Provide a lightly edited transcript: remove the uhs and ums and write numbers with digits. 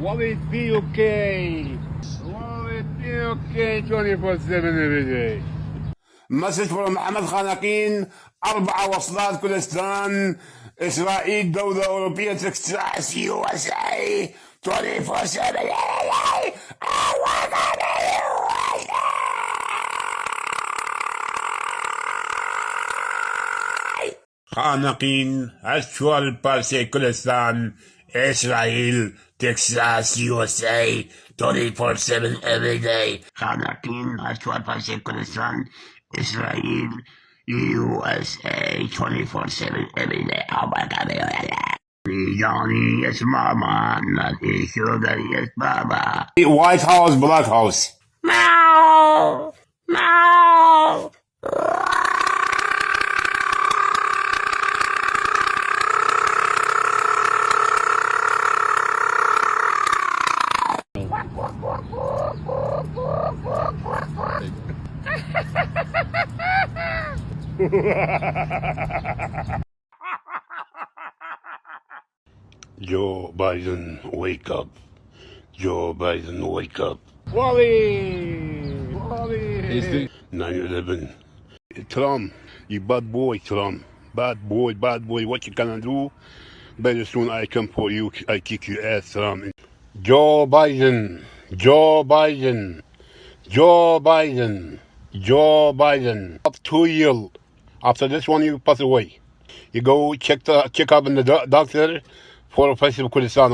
Will it be okay? Will it be okay 24/7 every day? Message from Mohammed Hanakin. 4 وصلات كردستان إسرائيل دولة أوروبية تكساس USA 24/7. Hanakin actual parse Kurdistan Israel Texas USA 24/7 every day. Hanakin actual parse Kurdistan Israel USA 24/7 every day. Oh my God. Johnny, yes, Mama. Not sugar, yes, Baba. White House, Black House. Meow! Meow! Joe Biden, wake up. Joe Biden, wake up. Wally! 9/11. Trump, you bad boy, Trump. Bad boy. What you gonna do? Better soon I come for you. I kick your ass, Trump. Joe Biden. Up 2 years after this one, you pass away. You go check up in the doctor for a place of Kurdistan.